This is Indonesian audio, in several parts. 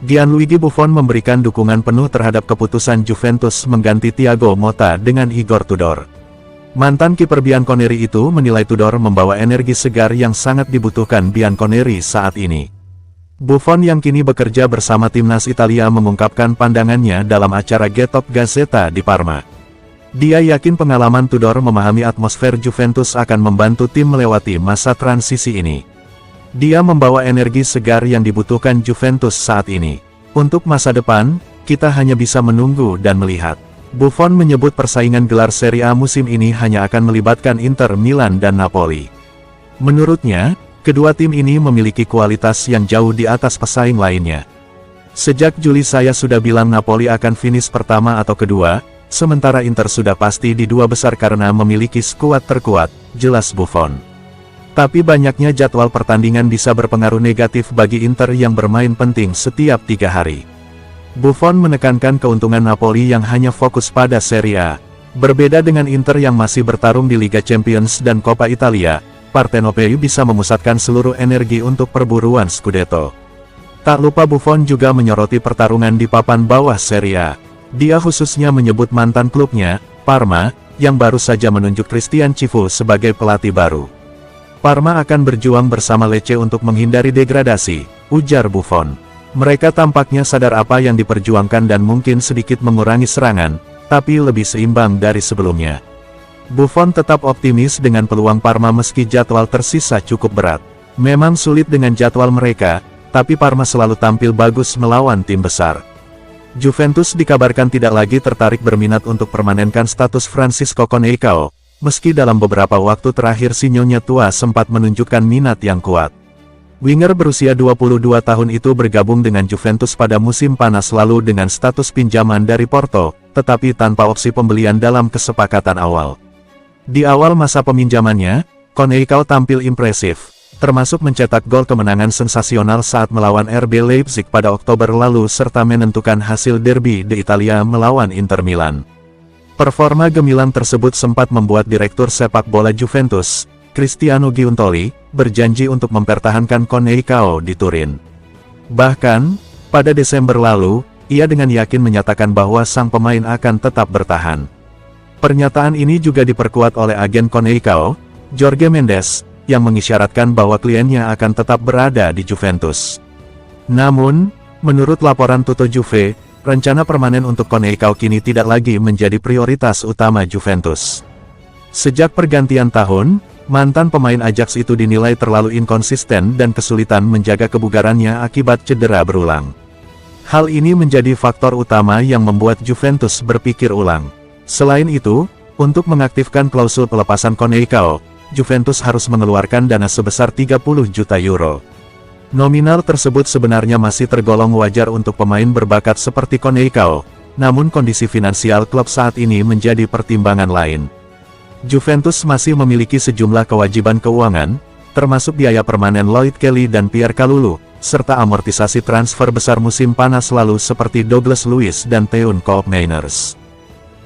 Gianluigi Buffon memberikan dukungan penuh terhadap keputusan Juventus mengganti Thiago Motta dengan Igor Tudor. Mantan kiper Bianconeri itu menilai Tudor membawa energi segar yang sangat dibutuhkan Bianconeri saat ini. Buffon yang kini bekerja bersama timnas Italia mengungkapkan pandangannya dalam acara Get Top Gazzetta di Parma. Dia yakin pengalaman Tudor memahami atmosfer Juventus akan membantu tim melewati masa transisi ini. Dia membawa energi segar yang dibutuhkan Juventus saat ini. Untuk masa depan, kita hanya bisa menunggu dan melihat. Buffon menyebut persaingan gelar Serie A musim ini hanya akan melibatkan Inter Milan dan Napoli. Menurutnya, kedua tim ini memiliki kualitas yang jauh di atas pesaing lainnya. Sejak Juli saya sudah bilang Napoli akan finish pertama atau kedua, sementara Inter sudah pasti di dua besar karena memiliki skuad terkuat, jelas Buffon. Tapi banyaknya jadwal pertandingan bisa berpengaruh negatif bagi Inter yang bermain penting setiap 3 hari. Buffon menekankan keuntungan Napoli yang hanya fokus pada Serie A. Berbeda dengan Inter yang masih bertarung di Liga Champions dan Coppa Italia, Partenopei bisa memusatkan seluruh energi untuk perburuan Scudetto. Tak lupa Buffon juga menyoroti pertarungan di papan bawah Serie A. Dia khususnya menyebut mantan klubnya, Parma, yang baru saja menunjuk Christian Cifu sebagai pelatih baru. Parma akan berjuang bersama Lecce untuk menghindari degradasi, ujar Buffon. Mereka tampaknya sadar apa yang diperjuangkan dan mungkin sedikit mengurangi serangan, tapi lebih seimbang dari sebelumnya. Buffon tetap optimis dengan peluang Parma meski jadwal tersisa cukup berat. Memang sulit dengan jadwal mereka, tapi Parma selalu tampil bagus melawan tim besar. Juventus dikabarkan tidak lagi tertarik berminat untuk permanenkan status Francisco Conceicao, meski dalam beberapa waktu terakhir si nyonya tua sempat menunjukkan minat yang kuat. Winger berusia 22 tahun itu bergabung dengan Juventus pada musim panas lalu dengan status pinjaman dari Porto, tetapi tanpa opsi pembelian dalam kesepakatan awal. Di awal masa peminjamannya, Conceicao tampil impresif, termasuk mencetak gol kemenangan sensasional saat melawan RB Leipzig pada Oktober lalu serta menentukan hasil derby di Italia melawan Inter Milan. Performa gemilang tersebut sempat membuat direktur sepak bola Juventus, Cristiano Giuntoli, berjanji untuk mempertahankan Conceicao di Turin. Bahkan, pada Desember lalu, ia dengan yakin menyatakan bahwa sang pemain akan tetap bertahan. Pernyataan ini juga diperkuat oleh agen Conceicao, Jorge Mendes, yang mengisyaratkan bahwa kliennya akan tetap berada di Juventus. Namun, menurut laporan Tutto Juve, rencana permanen untuk Conceicao kini tidak lagi menjadi prioritas utama Juventus. Sejak pergantian tahun, mantan pemain Ajax itu dinilai terlalu inkonsisten dan kesulitan menjaga kebugarannya akibat cedera berulang. Hal ini menjadi faktor utama yang membuat Juventus berpikir ulang. Selain itu, untuk mengaktifkan klausul pelepasan Conceicao, Juventus harus mengeluarkan dana sebesar 30 juta euro. Nominal tersebut sebenarnya masih tergolong wajar untuk pemain berbakat seperti Conceicao, namun kondisi finansial klub saat ini menjadi pertimbangan lain. Juventus masih memiliki sejumlah kewajiban keuangan, termasuk biaya permanen Lloyd Kelly dan Pierre Kalulu, serta amortisasi transfer besar musim panas lalu seperti Douglas Luiz dan Teun Koopmeiners.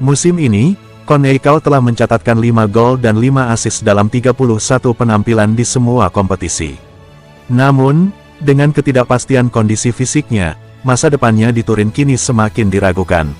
Musim ini, Conceicao telah mencatatkan 5 gol dan 5 assist dalam 31 penampilan di semua kompetisi. Namun, dengan ketidakpastian kondisi fisiknya, masa depannya di Turin kini semakin diragukan.